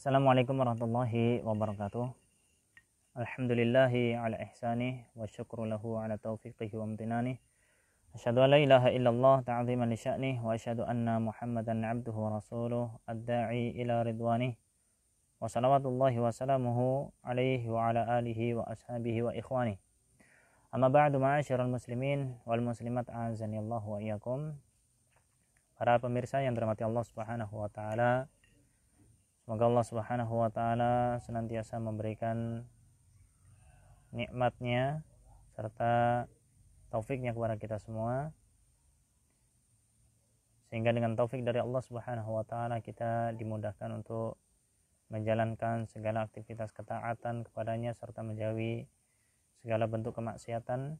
Assalamualaikum warahmatullahi wabarakatuh. Alhamdulillahi ala ihsanih wa syukru lahu ala taufiqihi wa amtinani. Asyhadu an la ilaha illallah ta'ziman li sya'nih wa asyhadu anna Muhammadan 'abduhu wa rasuluh ad-da'i ila ridwanih. Wa salawatullahi wa salamuhu alaihi wa ala alihi wa ashabihi wa ikhwanih. Amma ba'du, ma'asyiral muslimin wal muslimat a'azanillahu wa iyyakum. Para pemirsa yang dirahmati Allah Subhanahu wa taala, semoga Allah Subhanahu wa taala senantiasa memberikan nikmatnya serta taufiknya kepada kita semua, sehingga dengan taufik dari Allah Subhanahu wa taala kita dimudahkan untuk menjalankan segala aktivitas ketaatan kepadanya serta menjauhi segala bentuk kemaksiatan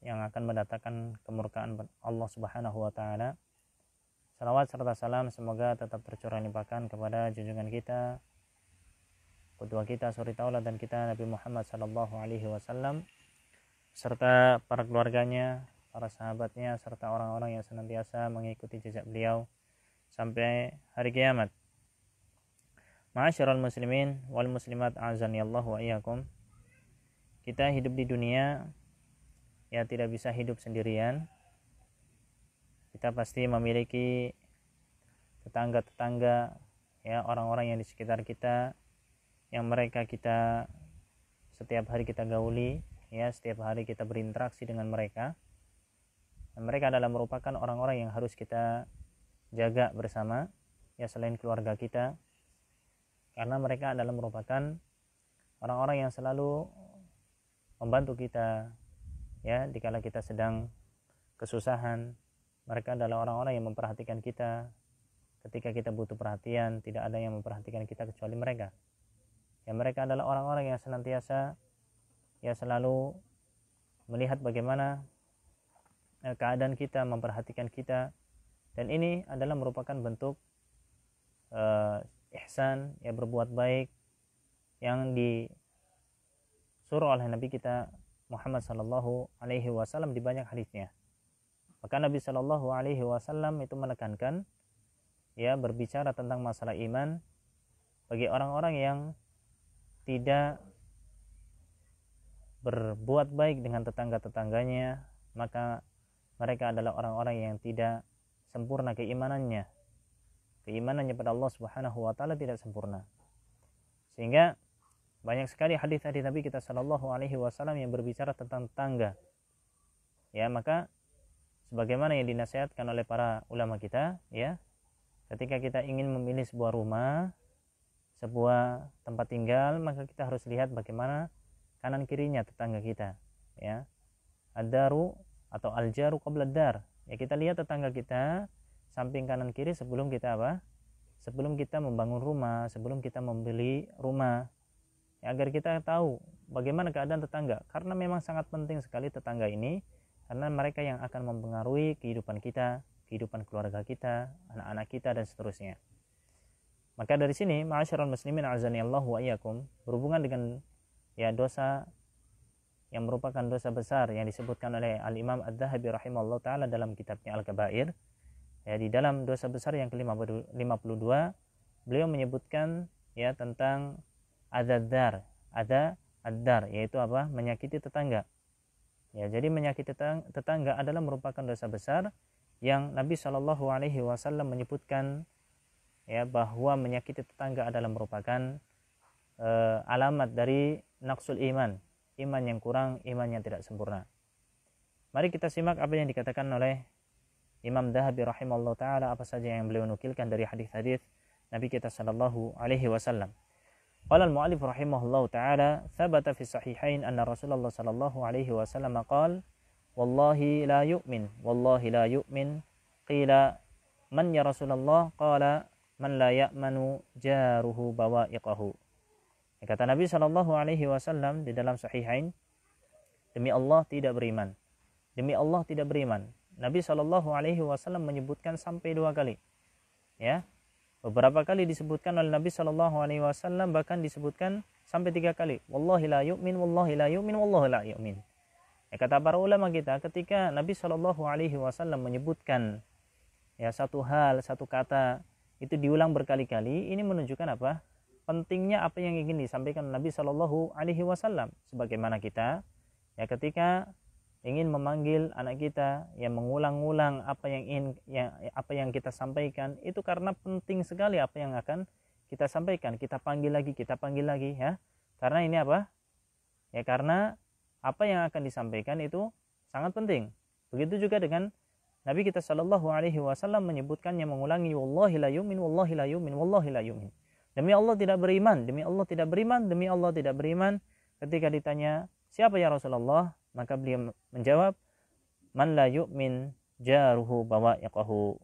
yang akan mendatangkan kemurkaan Allah Subhanahu wa taala. Salawat serta salam semoga tetap tercurah limpahkan kepada junjungan kita, qudwah kita, suri tauladan kita, Nabi Muhammad sallallahu alaihi wasallam, serta para keluarganya, para sahabatnya, serta orang-orang yang senantiasa mengikuti jejak beliau sampai hari kiamat. Ma'asyiral muslimin wal muslimat a'azanillahu wa iyyakum. Kita hidup di dunia ya tidak bisa hidup sendirian. Kita pasti memiliki tetangga-tetangga, ya, orang-orang yang di sekitar kita, yang mereka kita setiap hari kita gauli, ya, setiap hari kita berinteraksi dengan mereka. Dan mereka adalah merupakan orang-orang yang harus kita jaga bersama, ya, selain keluarga kita, karena mereka adalah merupakan orang-orang yang selalu membantu kita, ya, dikala kita sedang kesusahan. Mereka adalah orang-orang yang memperhatikan kita ketika kita butuh perhatian. Tidak ada yang memperhatikan kita kecuali mereka. Ya, mereka adalah orang-orang yang senantiasa ya selalu melihat bagaimana keadaan kita, memperhatikan kita. Dan ini adalah merupakan bentuk ihsan, ya, berbuat baik yang disuruh oleh Nabi kita Muhammad sallallahu alaihi wasallam di banyak hadisnya. Maka Nabi Shallallahu Alaihi Wasallam itu menekankan, ya, berbicara tentang masalah iman bagi orang-orang yang tidak berbuat baik dengan tetangga-tetangganya, maka mereka adalah orang-orang yang tidak sempurna keimanannya. Keimanannya pada Allah Subhanahu Wa Taala tidak sempurna. Sehingga banyak sekali hadis-hadis Nabi kita Shallallahu Alaihi Wasallam yang berbicara tentang tetangga. Ya, maka sebagaimana yang dinasihatkan oleh para ulama kita, ya, ketika kita ingin memilih sebuah rumah, sebuah tempat tinggal, maka kita harus lihat bagaimana kanan kirinya tetangga kita, ya. Ad-daru atau al-jaru qabla ad-dar. Ya, kita lihat tetangga kita samping kanan kiri sebelum kita apa? Sebelum kita membangun rumah, sebelum kita membeli rumah. Ya, agar kita tahu bagaimana keadaan tetangga, karena memang sangat penting sekali tetangga ini. Karena mereka yang akan mempengaruhi kehidupan kita, kehidupan keluarga kita, anak-anak kita, dan seterusnya. Maka dari sini, ma'asyiral muslimin a'azanillahu wa iyyakum, berhubungan dengan, ya, dosa yang merupakan dosa besar yang disebutkan oleh Al-Imam Ad-Dhahabi rahimahullah ta'ala dalam kitabnya Al-Kabair. Ya, di dalam dosa besar yang ke-52, beliau menyebutkan, ya, tentang adzad-dar, ad-dar, yaitu apa? Menyakiti tetangga. Ya, jadi menyakiti tetangga adalah merupakan dosa besar yang Nabi Shallallahu Alaihi Wasallam menyebutkan, ya, bahwa menyakiti tetangga adalah merupakan alamat dari naqsul iman, iman yang kurang, iman yang tidak sempurna. Mari kita simak apa yang dikatakan oleh Imam Dhahabi rahimahullah taala, apa saja yang beliau nukilkan dari hadis-hadis Nabi kita Shallallahu Alaihi Wasallam. Qala al-mu'allif rahimahullahu ta'ala, thabata fi sahihain anna Rasulullah sallallahu alaihi wasallam qala, wallahi la yu'min, qila man ya Rasulullah, qala man la ya'manu jaruhu bawa'iqahu. Kata Nabi sallallahu alaihi wasallam di dalam sahihain, demi Allah tidak beriman. Demi Allah tidak beriman. Nabi sallallahu alaihi wasallam menyebutkan sampai 2 kali. Ya. Beberapa kali disebutkan oleh Nabi Shallallahu Alaihi Wasallam, bahkan disebutkan sampai 3 kali. Wallahi la yu'min, wallahi la yu'min, wallahi la yu'min. Ya, kata para ulama kita, ketika Nabi Shallallahu Alaihi Wasallam menyebutkan, ya, satu hal, satu kata itu diulang berkali-kali, ini menunjukkan apa? Pentingnya apa yang ingin disampaikan Nabi Shallallahu Alaihi Wasallam. Sebagaimana kita ya ketika ingin memanggil anak kita yang mengulang-ulang apa yang kita sampaikan, itu karena penting sekali apa yang akan kita sampaikan. Kita panggil lagi ya. Karena ini apa? Ya karena apa yang akan disampaikan itu sangat penting. Begitu juga dengan Nabi kita Shallallahu Alaihi Wasallam menyebutkannya, mengulangi wallahi la yu'min, wallahi la yu'min, wallahi la yu'min. Demi Allah tidak beriman, demi Allah tidak beriman, demi Allah tidak beriman. Ketika ditanya, siapa ya Rasulullah? Maka beliau menjawab, man la yu'min jaruhu bawa'iqahu.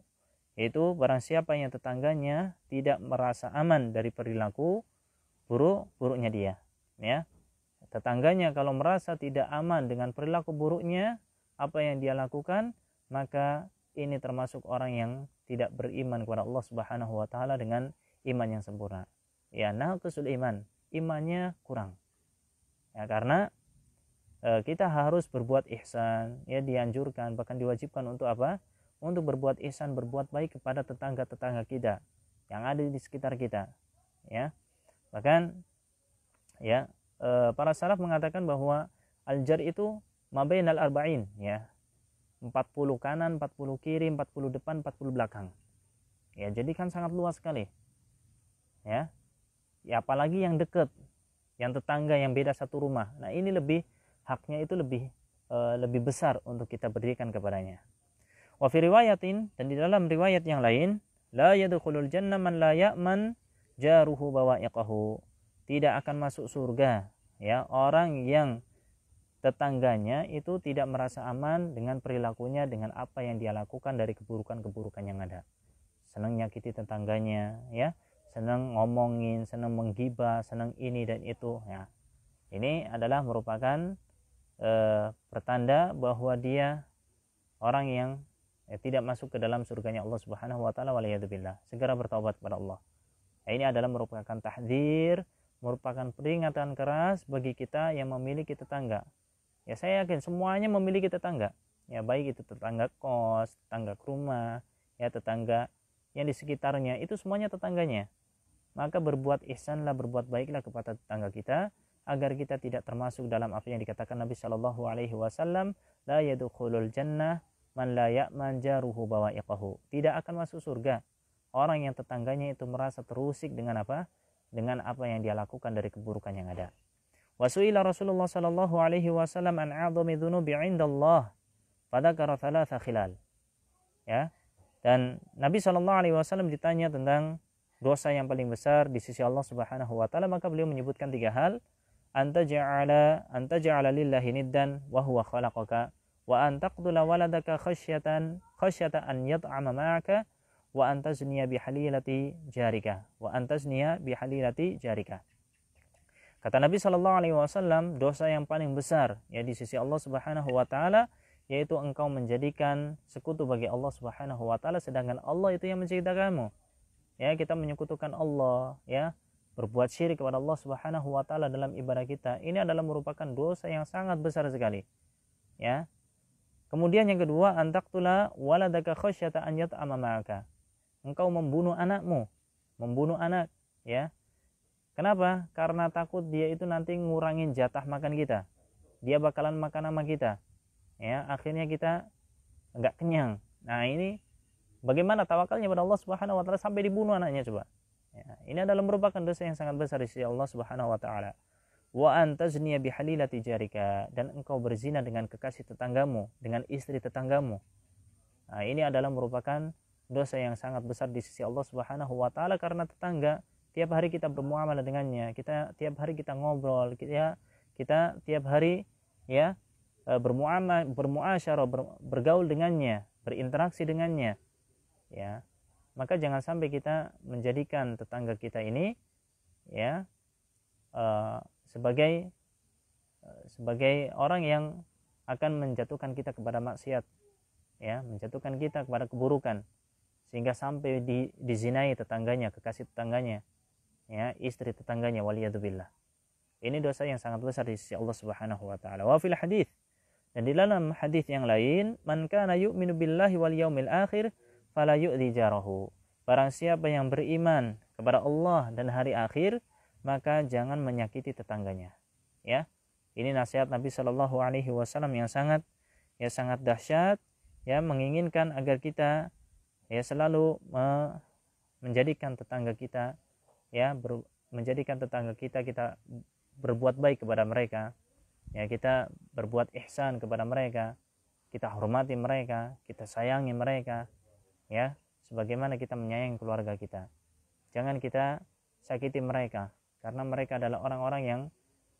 Yaitu barang siapa yang tetangganya tidak merasa aman dari perilaku buruknya dia. Ya. Tetangganya kalau merasa tidak aman dengan perilaku buruknya, apa yang dia lakukan, maka ini termasuk orang yang tidak beriman kepada Allah Subhanahu wa taala dengan iman yang sempurna. Ya, naqisul iman, imannya kurang. Ya, karena kita harus berbuat ihsan, ya dianjurkan bahkan diwajibkan untuk apa? Untuk berbuat ihsan, berbuat baik kepada tetangga-tetangga kita yang ada di sekitar kita. Ya. Bahkan ya para salaf mengatakan bahwa al-jar itu mabainal arba'in, ya. 40 kanan, 40 kiri, 40 depan, 40 belakang. Ya, jadi kan sangat luas sekali. Ya. Ya apalagi yang dekat, yang tetangga yang beda satu rumah. Nah, ini haknya itu lebih besar untuk kita berikan kepadanya. Wa fi riwayatin, dan di dalam riwayat yang lain, la yadkhulul jannah man la ya'man jaruhu bawa'iqahu. Tidak akan masuk surga ya orang yang tetangganya itu tidak merasa aman dengan perilakunya, dengan apa yang dia lakukan dari keburukan-keburukan yang ada. Senang nyakiti tetangganya, ya, senang ngomongin, senang menggibah, senang ini dan itu, ya. Ini adalah merupakan pertanda bahwa dia orang yang tidak masuk ke dalam surganya Allah Subhanahu wa taala, waliyadzubillah. Segera bertaubat kepada Allah. Nah, ini adalah merupakan tahdzir, merupakan peringatan keras bagi kita yang memiliki tetangga. Ya, saya yakin semuanya memiliki tetangga. Ya, baik itu tetangga kos, tetangga rumah, ya tetangga yang di sekitarnya, itu semuanya tetangganya. Maka berbuat ihsanlah, berbuat baiklah kepada tetangga kita agar kita tidak termasuk dalam apa yang dikatakan Nabi Shallallahu Alaihi Wasallam, la yadkhulul jannah man la ya'man jaruhu bawa'iqahu. Tidak akan masuk surga orang yang tetangganya itu merasa terusik dengan apa? Dengan apa yang dia lakukan dari keburukan yang ada. Wasu'ila Rasulullah Shallallahu Alaihi Wasallam an 'azami dzunubi 'indallah, fadzakara thalatha khilal. Ya. Dan Nabi Shallallahu Alaihi Wasallam ditanya tentang dosa yang paling besar di sisi Allah Subhanahu Wa Taala, maka beliau menyebutkan 3 hal. Anta ja'ala lillahi niddan wa huwa khalaqaka, wa an taqtula waladaka khasyata an yat'ama ma'aka, wa an tazniya bihalilati jarika, Kata Nabi Shallallahu Alaihi Wasallam, dosa yang paling besar ya di sisi Allah Subhanahu Wa Taala yaitu engkau menjadikan sekutu bagi Allah Subhanahu Wa Taala, sedangkan Allah itu yang mencipta kamu. Ya, kita menyekutukan Allah, ya, berbuat syirik kepada Allah Subhanahu Wa Taala dalam ibadah kita. Ini adalah merupakan dosa yang sangat besar sekali. Ya. Kemudian yang kedua, antaqtula waladaka khasyata an yat'ama ma'aka. Engkau membunuh anakmu, membunuh anak, ya. Kenapa? Karena takut dia itu nanti ngurangin jatah makan kita. Dia bakalan makan sama kita. Ya, akhirnya kita enggak kenyang. Nah, ini bagaimana tawakalnya pada Allah Subhanahu Wa Taala sampai dibunuh anaknya, coba. Ya, ini adalah merupakan dosa yang sangat besar di sisi Allah Subhanahu Wa Taala. Wa antazniya bihalilati jarika, dan engkau berzina dengan kekasih tetanggamu, dengan istri tetanggamu. Nah, ini adalah merupakan dosa yang sangat besar di sisi Allah Subhanahu Wa Taala, karena tetangga tiap hari kita bermuamalah dengannya, kita tiap hari kita ngobrol, kita tiap hari ya bermuasyarah, bergaul dengannya, berinteraksi dengannya, ya. Maka jangan sampai kita menjadikan tetangga kita ini ya sebagai orang yang akan menjatuhkan kita kepada maksiat, ya, menjatuhkan kita kepada keburukan, sehingga sampai dizinai tetangganya, kekasih tetangganya, ya, istri tetangganya, waliyadzubillah. Ini dosa yang sangat besar di sisi Allah Subhanahu Wa Taala. Wa fil hadits, dan di dalam hadis yang lain, man kana yu'minu billahi wal yaumil akhir fala yu'dhi jarahu. barang siapa yang beriman kepada Allah dan hari akhir, maka jangan menyakiti tetangganya. Ya, ini nasihat Nabi Shallallahu Alaihi Wasallam yang sangat dahsyat, ya, menginginkan agar kita ya selalu menjadikan tetangga kita, ya, menjadikan tetangga kita berbuat baik kepada mereka, ya, kita berbuat ihsan kepada mereka, kita hormati mereka, kita sayangi mereka, ya, sebagaimana kita menyayangi keluarga kita. Jangan kita sakiti mereka, karena mereka adalah orang-orang yang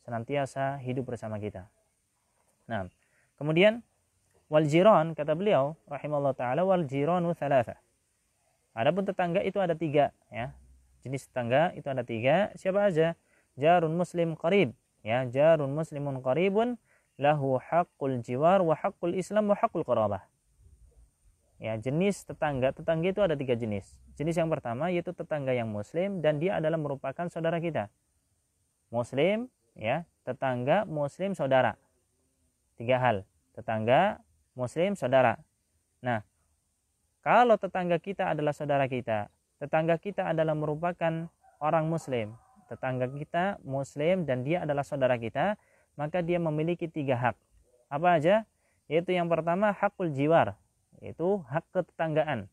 senantiasa hidup bersama kita. Nah, kemudian wal jiran, kata beliau rahimahullah taala, wal jiranu thalatha. Adapun tetangga itu ada 3, ya. Jenis tetangga itu ada 3. Siapa aja? Jarun muslim qarib, ya, jarun muslimun qaribun lahu haqqul jiwar wa haqqul islam wa haqqul qarabah. Ya, jenis tetangga itu ada 3 jenis. Jenis yang pertama yaitu tetangga yang muslim dan dia adalah merupakan saudara kita. Muslim, ya, tetangga muslim saudara. 3 hal. Tetangga muslim saudara. Nah, kalau tetangga kita adalah saudara kita, tetangga kita adalah merupakan orang muslim, tetangga kita muslim dan dia adalah saudara kita, maka dia memiliki 3 hak. Apa aja? Yaitu yang pertama hakul jiwar, yaitu hak ketetanggaan.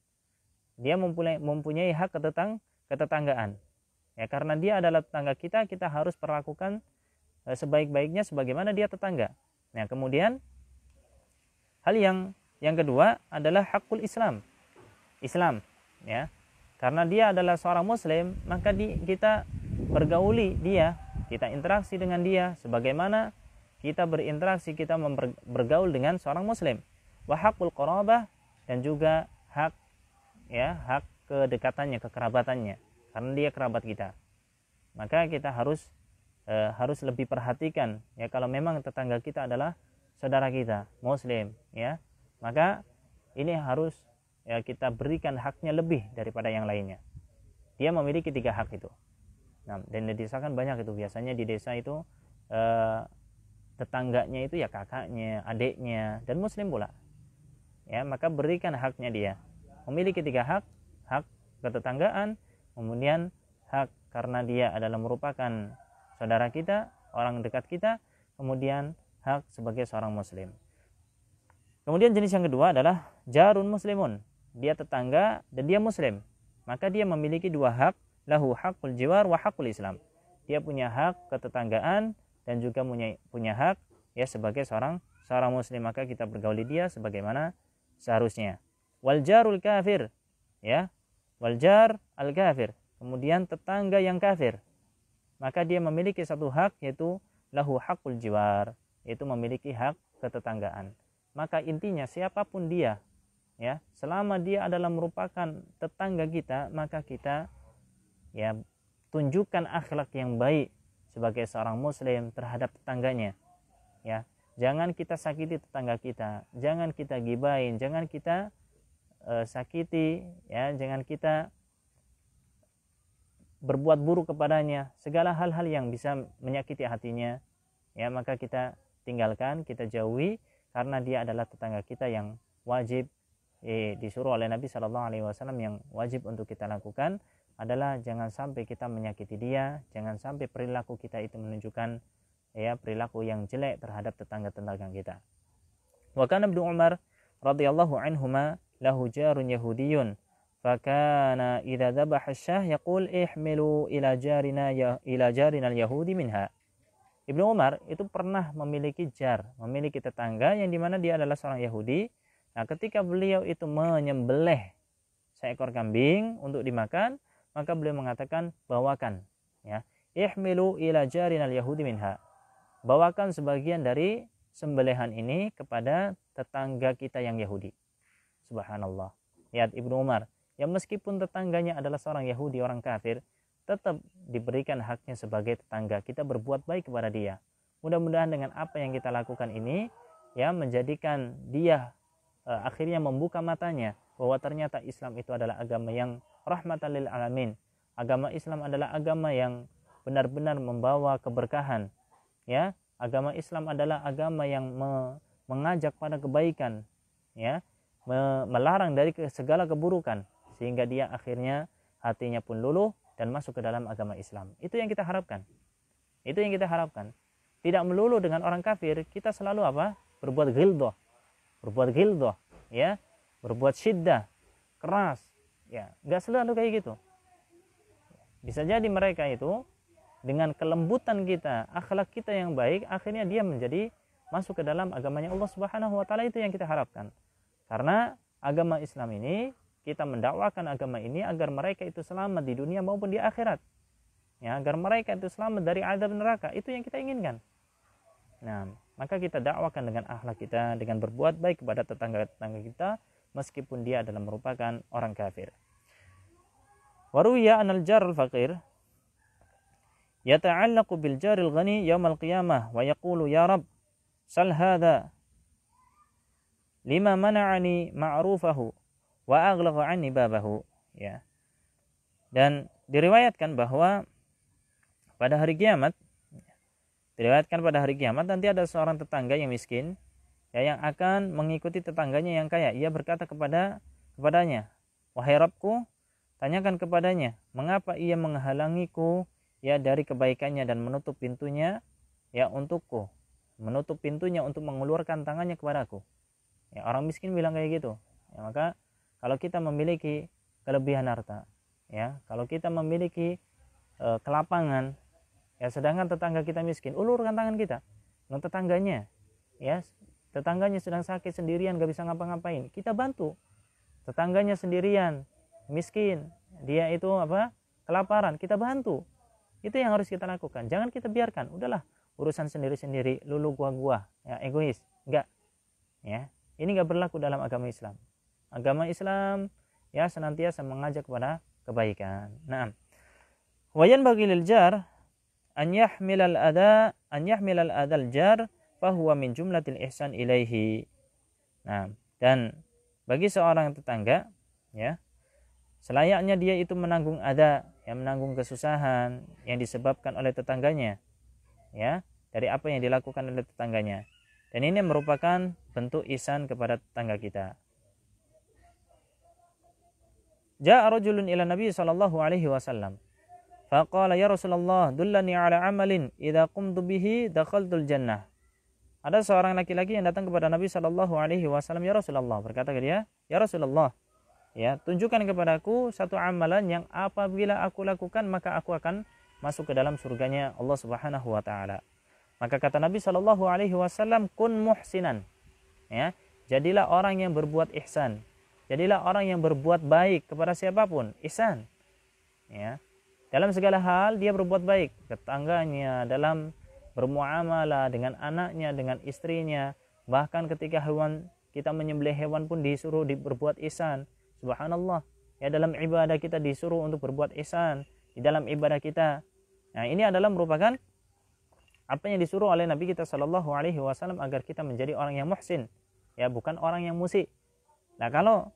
Dia mempunyai hak ketetanggaan. Ya, karena dia adalah tetangga kita, kita harus perlakukan sebaik-baiknya sebagaimana dia tetangga. Nah, kemudian hal yang kedua adalah hakul Islam, ya. Karena dia adalah seorang muslim, maka kita bergauli dia, kita interaksi dengan dia sebagaimana kita berinteraksi, kita bergaul dengan seorang muslim. Wa haqqul qarabah, dan juga hak kedekatannya, kekerabatannya, karena dia kerabat kita. Maka kita harus lebih perhatikan, ya, kalau memang tetangga kita adalah saudara kita muslim, ya, maka ini harus, ya, kita berikan haknya lebih daripada yang lainnya. Dia memiliki 3 hak itu. Nah, dan di desa kan banyak itu, biasanya di desa itu tetangganya itu ya kakaknya, adiknya, dan muslim pula, ya, maka berikan haknya dia. Memiliki 3 hak: hak ketetanggaan, kemudian hak karena dia adalah merupakan saudara kita, orang dekat kita, kemudian hak sebagai seorang muslim. Kemudian jenis yang kedua adalah jarun muslimun, dia tetangga dan dia muslim, maka dia memiliki 2 hak, lahu haqqul jiwar wa haqqul islam. Dia punya hak ketetanggaan dan juga punya hak, ya, sebagai seorang muslim, maka kita bergauli dia sebagaimana seharusnya. Wal jarul kafir, ya, wal jar al kafir, kemudian tetangga yang kafir, maka dia memiliki 1 hak, yaitu lahu haqqul jiwar, yaitu memiliki hak ketetanggaan. Maka intinya siapapun dia, ya, selama dia adalah merupakan tetangga kita, maka kita, ya, tunjukkan akhlak yang baik sebagai seorang muslim terhadap tetangganya, ya. Jangan kita sakiti tetangga kita, jangan kita gibain, jangan kita sakiti, ya, jangan kita berbuat buruk kepadanya, segala hal-hal yang bisa menyakiti hatinya, ya, maka kita tinggalkan, kita jauhi, karena dia adalah tetangga kita yang wajib disuruh oleh Nabi Shallallahu Alaihi Wasallam, yang wajib untuk kita lakukan adalah jangan sampai kita menyakiti dia, jangan sampai perilaku kita itu menunjukkan, ya, perilaku yang jelek terhadap tetangga-tetangga kita. Wa kana Ibnu Umar radhiyallahu anhuma lahu jarun yahudiyun, fakana idza dhabaha asy-syah yaqul ihmilu ila jarina al-yahudi minha. Ibnu Umar itu pernah memiliki tetangga yang dimana dia adalah seorang Yahudi. Nah, ketika beliau itu menyembelih seekor kambing untuk dimakan, maka beliau mengatakan, bawakan, ya, ihmilu ila jarinal yahudi minha, bawakan sebagian dari sembelihan ini kepada tetangga kita yang Yahudi. Subhanallah. Lihat Ibnu Umar, yang meskipun tetangganya adalah seorang Yahudi, orang kafir, tetap diberikan haknya sebagai tetangga. Kita berbuat baik kepada dia. Mudah-mudahan dengan apa yang kita lakukan ini, ya, menjadikan dia akhirnya membuka matanya bahwa ternyata Islam itu adalah agama yang rahmatan lil alamin. Agama Islam adalah agama yang benar-benar membawa keberkahan, ya. Agama Islam adalah agama yang mengajak pada kebaikan, ya, melarang dari segala keburukan, sehingga dia akhirnya hatinya pun luluh dan masuk ke dalam agama Islam. Itu yang kita harapkan. Itu yang kita harapkan. Tidak melulu dengan orang kafir, kita selalu apa? Berbuat ghildah, ya, berbuat syiddah, keras, ya, nggak selalu kayak gitu. Bisa jadi mereka itu dengan kelembutan kita, akhlak kita yang baik, akhirnya dia menjadi masuk ke dalam agamanya Allah Subhanahu wa taala. Itu yang kita harapkan. Karena agama Islam ini, kita mendakwakan agama ini agar mereka itu selamat di dunia maupun di akhirat. Ya, agar mereka itu selamat dari azab neraka. Itu yang kita inginkan. Nah, maka kita dakwakan dengan akhlak kita, dengan berbuat baik kepada tetangga-tetangga kita, meskipun dia adalah merupakan orang kafir. Waruya anal jar al-faqir yata'allaqu bil jar al-ghani yawm al-qiyamah wa yaqulu ya Rabb sal hadha lima mana'ani ma'rufahu wa aghlqa 'anni babahu. Ya. Dan diriwayatkan bahwa pada hari kiamat, nanti ada seorang tetangga yang miskin, ya, yang akan mengikuti tetangganya yang kaya. Ia berkata kepadanya, wahai Rabbku, tanyakan kepadanya, mengapa ia menghalangiku, ya, dari kebaikannya dan menutup pintunya, ya, untukku, menutup pintunya untuk mengeluarkan tangannya kepadaku. Ya, orang miskin bilang kayak gitu. Ya, maka kalau kita memiliki kelebihan harta, ya, kalau kita memiliki kelapangan, ya, sedangkan tetangga kita miskin, ulurkan tangan kita. Dengan tetangganya, ya, tetangganya sedang sakit sendirian, gak bisa ngapa-ngapain, kita bantu. Tetangganya sendirian, miskin, dia itu apa? Kelaparan, kita bantu. Itu yang harus kita lakukan. Jangan kita biarkan, udahlah, urusan sendiri-sendiri, lulu gua, ya, egois. Enggak. Ya, ini enggak berlaku dalam agama Islam. Agama Islam, ya, senantiasa mengajak kepada kebaikan. Nah, wayan bagi lil jar an yahmilal adal jar fahuwa min jumlatil ihsan ilaihi. Nah, dan bagi seorang tetangga, ya, selayaknya dia itu menanggung ada, yang menanggung kesusahan yang disebabkan oleh tetangganya, ya, dari apa yang dilakukan oleh tetangganya. Dan ini merupakan bentuk ihsan kepada tetangga kita. Ja'a rajulun ila Nabi sallallahu alaihi wasallam faqala ya Rasulullah dullani ala amalin idza qumtu bihi dakhaltul jannah. Ada seorang laki-laki yang datang kepada Nabi sallallahu alaihi wasallam, ya Rasulullah, berkata ke dia, ya Rasulullah, ya, tunjukkan kepadaku satu amalan yang apabila aku lakukan maka aku akan masuk ke dalam surganya Allah Subhanahu wa taala. Maka kata Nabi sallallahu alaihi wasallam, kun muhsinan. Ya, jadilah orang yang berbuat ihsan. Jadilah orang yang berbuat baik kepada siapapun, ihsan. Ya. Dalam segala hal dia berbuat baik ke tetangganya, dalam bermuamalah dengan anaknya, dengan istrinya, bahkan ketika kita menyembelih hewan pun disuruh berbuat ihsan. Subhanallah. Ya, dalam ibadah kita disuruh untuk berbuat ihsan di dalam ibadah kita. Nah, ini adalah merupakan apa yang disuruh oleh Nabi kita sallallahu alaihi wasallam agar kita menjadi orang yang muhsin, ya, bukan orang yang musi. Nah, kalau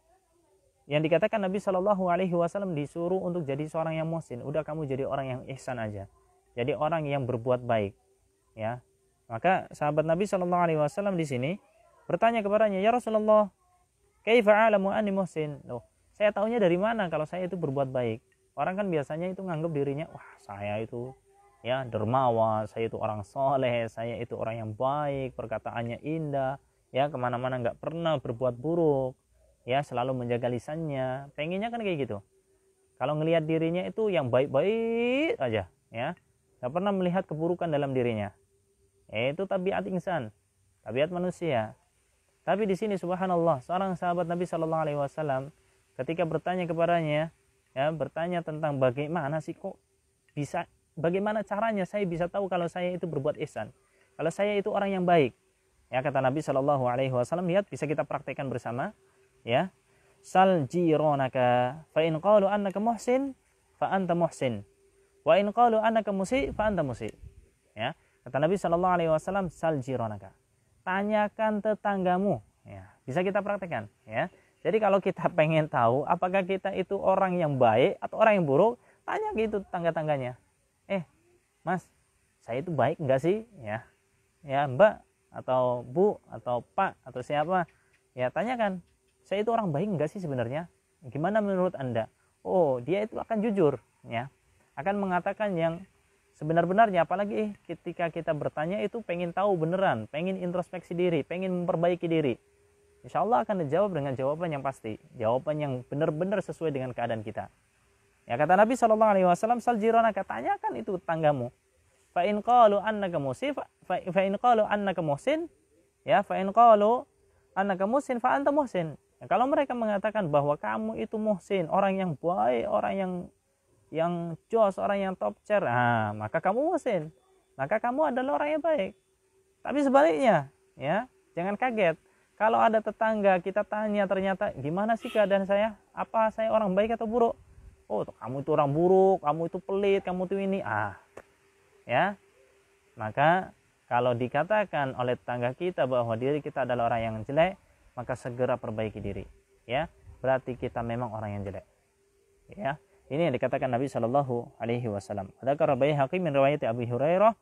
yang dikatakan Nabi sallallahu alaihi wasallam disuruh untuk jadi seorang yang muhsin, udah kamu jadi orang yang ihsan aja. Jadi orang yang berbuat baik, ya. Maka sahabat Nabi sallallahu alaihi wasallam di sini bertanya kepadanya, "Ya Rasulullah, kaifa a'lamu anni muhsin?" Loh, saya tahunya dari mana kalau saya itu berbuat baik? Orang kan biasanya itu nganggap dirinya, wah, saya itu, ya, dermawan, saya itu orang soleh, saya itu orang yang baik, perkataannya indah, ya, kemana-mana nggak pernah berbuat buruk, ya, selalu menjaga lisannya. Pengennya kan kayak gitu. Kalau ngelihat dirinya itu yang baik-baik aja, ya, nggak pernah melihat keburukan dalam dirinya. Itu tabiat insan, tabiat manusia. Tapi di sini subhanallah, seorang sahabat Nabi Shallallahu Alaihi Wasallam ketika bertanya kepadanya, ya, bertanya tentang bagaimana sih kok bisa, bagaimana caranya saya bisa tahu kalau saya itu berbuat ihsan, kalau saya itu orang yang baik. Ya, kata Nabi Shallallahu Alaihi Wasallam, lihat, bisa kita praktekkan bersama. Ya, sal jironaka fa in qalu annaka muhsin fa anta muhsin wa in qalu annaka musi fa anta musi. Ya, kata Nabi sallallahu alaihi wasallam, sal jironaka, tanyakan tetanggamu. Ya, bisa kita praktekkan, ya. Jadi kalau kita pengen tahu apakah kita itu orang yang baik atau orang yang buruk, tanya gitu tetangga-tangganya. Mas, saya itu baik enggak sih? Ya, ya, Mbak atau Bu atau Pak atau siapa, ya, tanyakan, saya itu orang baik enggak sih sebenarnya? Gimana menurut Anda? Oh, dia itu akan jujur, ya. Akan mengatakan yang sebenar-benarnya, apalagi ketika kita bertanya itu pengen tahu beneran, pengen introspeksi diri, pengen memperbaiki diri. Insya Allah akan dijawab dengan jawaban yang pasti, jawaban yang benar-benar sesuai dengan keadaan kita. Ya, kata Nabi SAW, sal jiranaka, tanyakan itu tetanggamu. Fa in qalu annaka muhsin, fa in qalu annaka muhsin, ya, fa in qalu annaka muhsin fa anta muhsin. Ya, kalau mereka mengatakan bahwa kamu itu muhsin, orang yang baik, orang yang jos, orang yang top tier, maka kamu muhsin, maka kamu adalah orang yang baik. Tapi sebaliknya, ya, jangan kaget kalau ada tetangga kita tanya, ternyata gimana sih keadaan saya, apa saya orang baik atau buruk? Oh, kamu itu orang buruk, kamu itu pelit, kamu itu ini, ya. Maka kalau dikatakan oleh tetangga kita bahwa diri kita adalah orang yang jelek, maka segera perbaiki diri, ya. Berarti kita memang orang yang jelek, ya. Ini yang dikatakan Nabi sallallahu alaihi wasallam. Dzakara Baihaqi min riwayat Abi Hurairah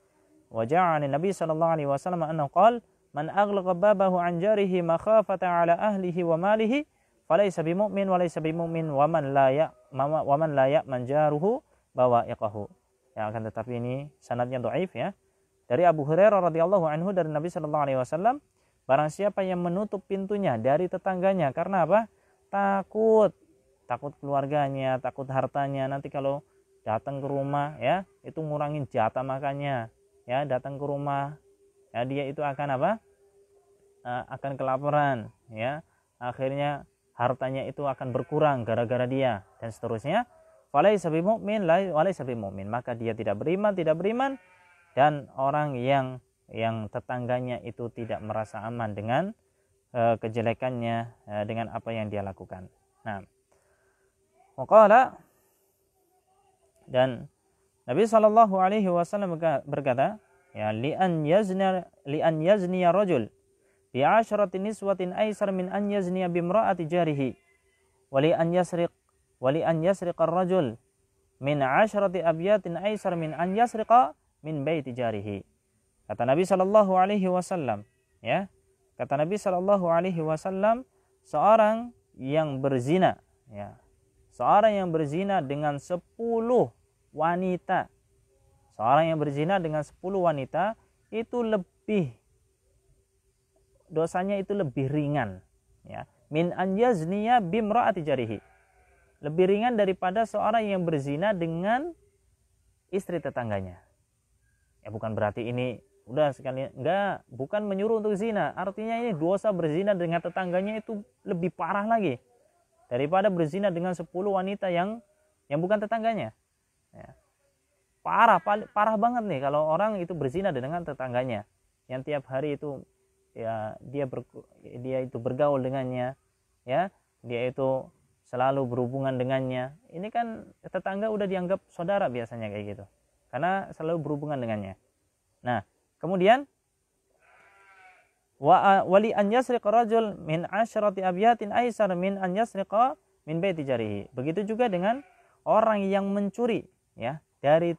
wa ja'ani Nabi sallallahu alaihi wasallam annahu qala man aghlaqa babahu an jarihi makhafata ala ahlihi wa malihi falaysa bimu'min wa laysa bimu'min wa man la ya'man jaruhu bawa'iqahu. Ya, akan tetapi ini sanadnya dhaif, ya. Dari Abu Hurairah radhiyallahu anhu dari Nabi sallallahu alaihi wasallam, barang siapa yang menutup pintunya dari tetangganya karena apa? Takut keluarganya, takut hartanya, nanti kalau datang ke rumah, ya, itu ngurangin jatah makannya, ya, datang ke rumah, ya, dia itu akan apa? Akan kelaparan, ya, akhirnya hartanya itu akan berkurang gara-gara dia, dan seterusnya. Falaysa bimu'min walaysa bimu'min, maka dia tidak beriman, dan orang yang tetangganya itu tidak merasa aman dengan kejelekannya, dengan apa yang dia lakukan. Nah, waqala, dan Nabi sallallahu alaihi wasallam berkata, ya, li an yazni rajul bi 'asharati niswatin aisar min an yazni bi imra'ati jarihi wa li an yasriq ar-rajul min 'asharati abyatin aisar min an yasriqa min baiti jarihi. Kata Nabi sallallahu alaihi wasallam, ya, kata Nabi sallallahu alaihi wasallam, seorang yang berzina, ya, seorang yang berzina dengan 10 wanita, seorang yang berzina dengan 10 wanita itu dosanya itu lebih ringan, ya, min an yazniya bimra'ati jarihi, lebih ringan daripada seorang yang berzina dengan istri tetangganya. Ya, bukan berarti ini udah sekali, enggak, bukan menyuruh untuk zina, artinya ini dosa berzina dengan tetangganya itu lebih parah lagi daripada berzina dengan 10 wanita yang bukan tetangganya, ya. Parah banget nih kalau orang itu berzina dengan tetangganya yang tiap hari itu, ya, dia itu bergaul dengannya, ya, dia itu selalu berhubungan dengannya. Ini kan tetangga udah dianggap saudara biasanya kayak gitu, karena selalu berhubungan dengannya. Nah, kemudian wali an yasriqa rajul min 'asyrati abyatin aisar min an yasriqa min baiti jarihi. Begitu juga dengan orang yang mencuri, ya, dari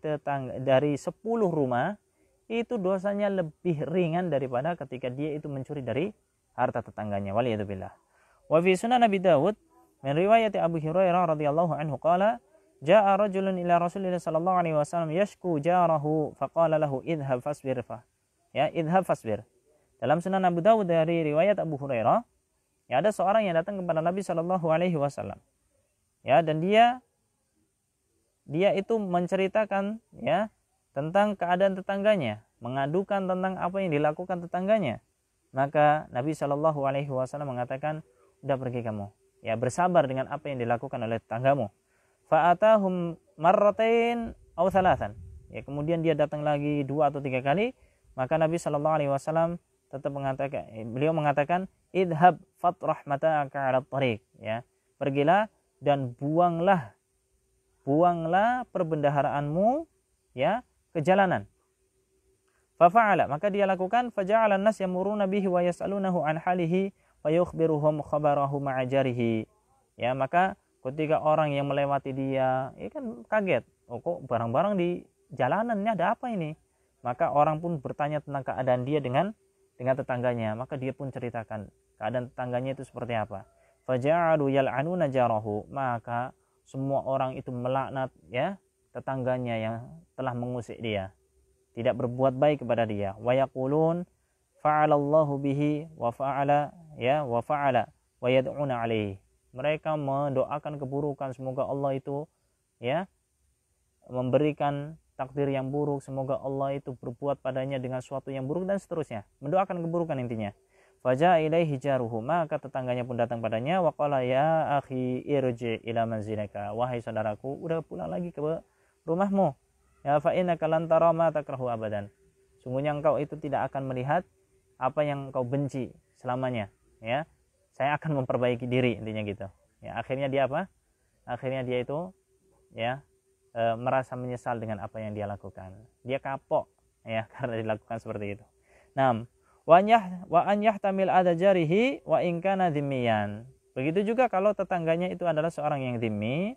10 rumah, itu dosanya lebih ringan daripada ketika dia itu mencuri dari harta tetangganya. Waliyadzubillah. Wa fi sunan Abi Dawud min riwayat Abu Hurairah radhiyallahu anhu qala jaa rajulun ila Rasulillah sallallahu alaihi wasallam yashku jarahu faqala lahu idhhab fasbir idhhab fasbir. Dalam Sunan Abu Dawud dari riwayat Abu Hurairah, ya, ada seorang yang datang kepada Nabi sallallahu alaihi wasallam, ya, dan dia itu menceritakan, ya, tentang keadaan tetangganya, mengadukan tentang apa yang dilakukan tetangganya. Maka Nabi sallallahu alaihi wasallam mengatakan, udah pergi kamu, ya, bersabar dengan apa yang dilakukan oleh tetanggamu. Fa'atahum marratain aw thalathan, ya, kemudian dia datang lagi 2 atau 3 kali, maka Nabi sallallahu alaihi wasallam beliau mengatakan idhab fatrah mata'aka 'ala tariq, ya, pergilah dan buanglah perbendaharaanmu, ya, ke jalanan. Fafa'ala, maka dia lakukan, faja'ala an-nas yamuruna bihi wa yas'alunahu an halihi wa yukhbiruhum khabarahu ma'a jarihi. Ya, maka ketika orang yang melewati dia, ya kan kaget, oh, kok barang-barang di jalanannya ada apa ini? Maka orang pun bertanya tentang keadaan dia dengan tetangganya, maka dia pun ceritakan keadaan tetangganya itu seperti apa. faja'alu yal'anuna jarahu, maka semua orang itu melaknat ya tetangganya yang telah mengusik dia, tidak berbuat baik kepada dia. Wa yaqulun fa'alallahu bihi wa fa'ala ya wa fa'ala wa yad'una alaihi. Mereka mendoakan keburukan, semoga Allah itu ya memberikan takdir yang buruk, semoga Allah itu berbuat padanya dengan suatu yang buruk dan seterusnya. Mendoakan keburukan intinya. Faja'a ilaihi jaruhu, maka tetangganya pun datang padanya wa qala ya akhi irji ila manzilika, wahai saudaraku, udah pulang lagi ke rumahmu. Ya fa innaka lan tara ma takrahu abadan. Sungguhnya engkau itu tidak akan melihat apa yang engkau benci selamanya, ya. Saya akan memperbaiki diri, intinya gitu. Ya, akhirnya dia apa? Akhirnya dia itu ya merasa menyesal dengan apa yang dia lakukan. Dia kapok ya karena dilakukan seperti itu. Nah, wa an yahtamil ada jarihi wa in kana dhimmiyan. Begitu juga kalau tetangganya itu adalah seorang yang dhimmi,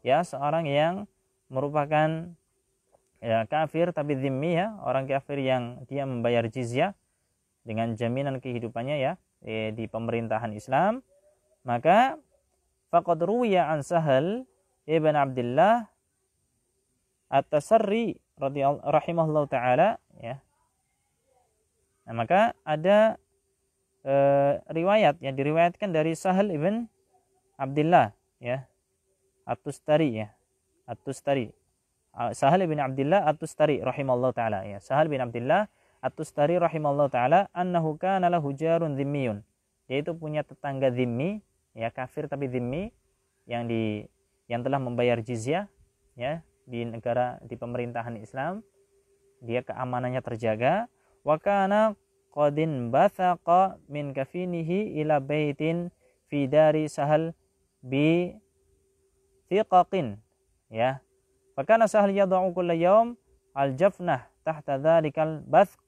ya, seorang yang merupakan ya kafir tapi dhimmi, ya, orang kafir yang dia membayar jizyah dengan jaminan kehidupannya ya di pemerintahan Islam, maka faqad ruwiya an Sahal ibn Abdullah At-Tasarri rahimahullah taala, ya. Nah, maka ada riwayat yang diriwayatkan dari Sahal ibn Abdullah ya At-Tustari, ya, At-Tustari, Sahal ibn Abdullah At-Tustari rahimahullah taala, ya, Sahal bin Abdullah At-Tustari rahimahullah taala annahu kana lahu jarun dhimmiyun, dia itu punya tetangga dhimmi, ya, kafir tapi dhimmi, yang telah membayar jizyah ya di negara, di pemerintahan Islam, dia keamanannya terjaga. Wa kana qadin bathaqa min kafinihi ila baitin fi dari Sahal bi thiqaqin, ya. Fa kana Sahal yad'u kulla yawm al-jafnah tahta dhalikal bathq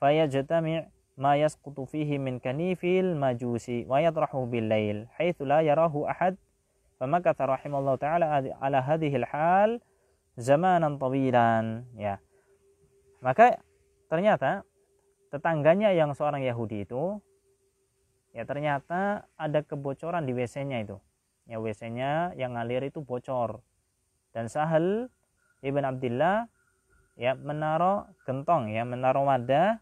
fayajtami' ma yasqutu fihi min kanifil majusi wa yatrahu bil lail haitsu la yarahu ahad. Famakatha rahimallahu ta'ala ala hadhihi al-hal zamanan tawilan, ya. Maka ternyata tetangganya yang seorang Yahudi itu, ya, ternyata ada kebocoran di WC-nya itu, ya, WC-nya yang ngalir itu bocor, dan Sahal ibn Abdullah ya menaruh gentong, ya, menaruh wadah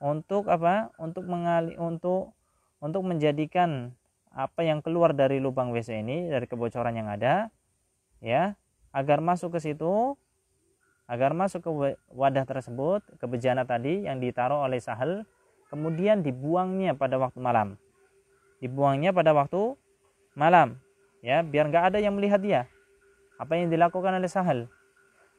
untuk apa? Untuk menjadikan apa yang keluar dari lubang WC ini, dari kebocoran yang ada, ya, agar masuk ke situ, agar masuk ke wadah tersebut, ke bejana tadi yang ditaruh oleh Sahal, kemudian dibuangnya pada waktu malam. Dibuangnya pada waktu malam, ya, biar enggak ada yang melihat dia apa yang dilakukan oleh Sahal.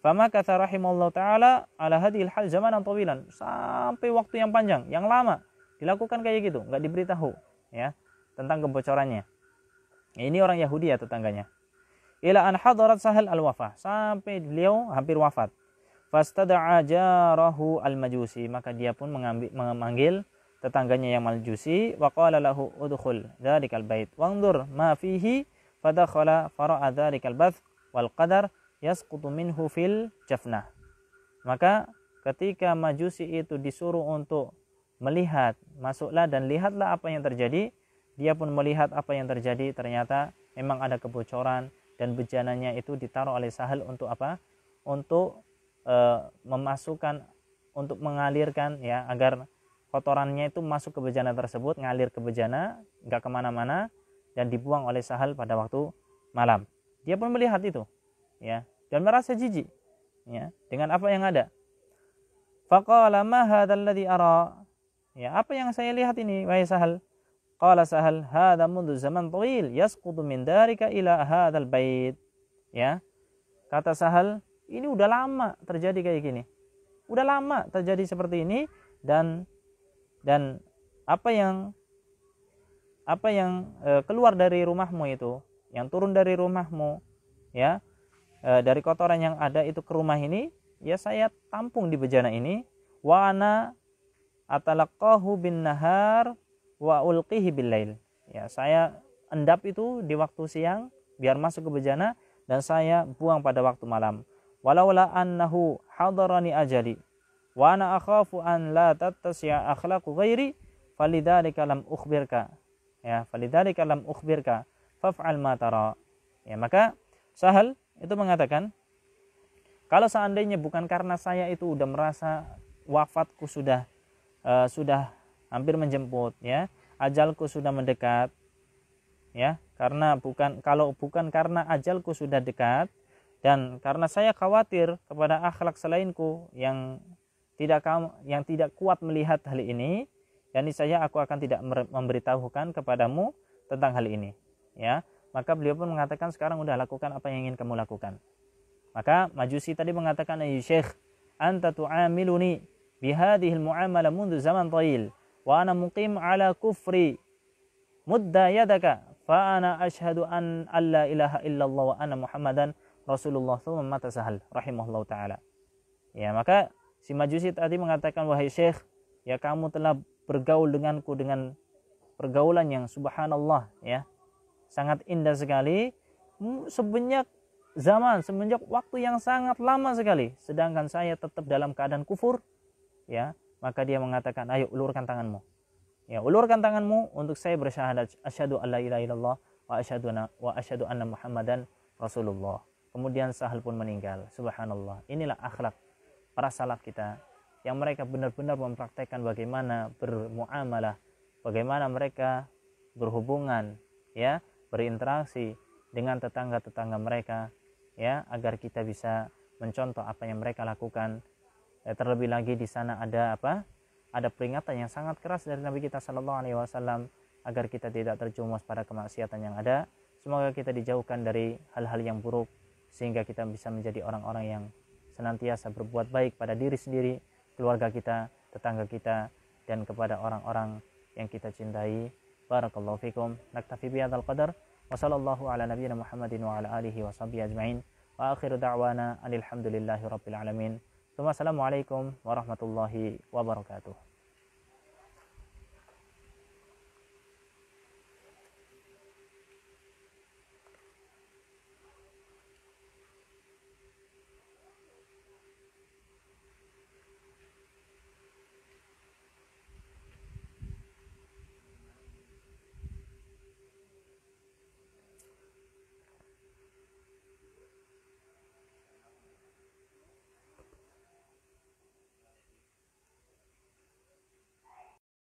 Fama kata rahimahullah ta'ala ala hadhil hal zamanan tawilan, sampai waktu yang panjang, yang lama dilakukan kayak gitu, enggak diberitahu ya tentang kebocorannya. Ini orang Yahudi ya tetangganya. Ila an hadarat Sahal al-wafa, sampai beliau hampir wafat. Fastada'a jarahu al-majusi, maka dia pun memanggil tetangganya yang majusi, wa qala lahu udkhul dzalikal bait wanzur ma fihi, fadakhala fara'a dzalikal bath wal qadar yasqutu minhu fil jafnah. Maka ketika majusi itu disuruh untuk melihat, masuklah dan lihatlah apa yang terjadi, dia pun melihat apa yang terjadi. Ternyata memang ada kebocoran dan bejananya itu ditaruh oleh Sahal untuk apa? Untuk memasukkan, untuk mengalirkan, ya, agar kotorannya itu masuk ke bejana tersebut, ngalir ke bejana, enggak kemana-mana, dan dibuang oleh Sahal pada waktu malam. Dia pun melihat itu, ya, dan merasa jijik, ya, dengan apa yang ada. Faqala ma hadzal ladzi ara, ya, apa yang saya lihat ini wahai Sahal? Qala Sahal hadza mundu zaman tawil yasqutu min darika ila hadzal bait, ya, kata Sahal, ini udah lama terjadi kayak gini, udah lama terjadi seperti ini, dan apa yang keluar dari rumahmu itu, yang turun dari rumahmu, ya, dari kotoran yang ada itu ke rumah ini, ya, saya tampung di bejana ini, wa ana atalaqahu bin nahar wa ulqihi bil lail, ya, saya endap itu di waktu siang biar masuk ke bejana, dan saya buang pada waktu malam. Walaula annahu hadarani ajali wa ana akhafu an la tattasi'a akhlaqu ghairi falidzalika lam ukhbirka. Ya, falidzalika lam ukhbirka faf'al ma tara. Ya, maka Sahal itu mengatakan, kalau seandainya bukan karena saya itu udah merasa wafatku sudah hampir menjemput, ya, ajalku sudah mendekat, ya, kalau bukan karena ajalku sudah dekat dan karena saya khawatir kepada akhlak selainku yang tidak kuat melihat hal ini, yakni aku akan tidak memberitahukan kepadamu tentang hal ini, ya. Maka beliau pun mengatakan, sekarang udah lakukan apa yang ingin kamu lakukan. Maka Majusi tadi mengatakan, "Ay Syekh, anta tu'amiluni bihadhihi al-mu'amala mundu zaman tawil wa ana muqim ala kufri mudda yadaka fa ana ashhadu an alla ilaha illallah wa anna muhammadan rasulullah." Thumma mata Sahal rahimahullah taala. Ya, maka si Majusi tadi mengatakan, "Wahai Syekh, ya kamu telah bergaul denganku dengan pergaulan yang subhanallah, ya, sangat indah sekali, semenjak waktu yang sangat lama sekali, sedangkan saya tetap dalam keadaan kufur." Ya, maka dia mengatakan, "Ayo ulurkan tanganmu." Ya, ulurkan tanganmu untuk saya bersyahadat asyhadu alla ilaha illallah wa asyhadu anna muhammadan rasulullah. Kemudian Sahal pun meninggal. Subhanallah. Inilah akhlak para salaf kita, yang mereka benar-benar mempraktekkan bagaimana bermuamalah, bagaimana mereka berhubungan, ya, berinteraksi dengan tetangga-tetangga mereka, ya, agar kita bisa mencontoh apa yang mereka lakukan. Terlebih lagi di sana ada apa? Ada peringatan yang sangat keras dari Nabi kita Shallallahu Alaihi Wasallam agar kita tidak terjumus pada kemaksiatan yang ada. Semoga kita dijauhkan dari hal-hal yang buruk sehingga kita bisa menjadi orang-orang yang senantiasa berbuat baik pada diri sendiri, keluarga kita, tetangga kita, dan kepada orang-orang yang kita cintai. Barakallahu fikum. Naktafi bihadzal qadar. Wa sallallahu ala nabiyyina Muhammadin wa ala alihi wa sahbihi ajma'in. Wa akhiru da'wana alhamdulillahi rabbil alamin. Assalamualaikum warahmatullahi wabarakatuh.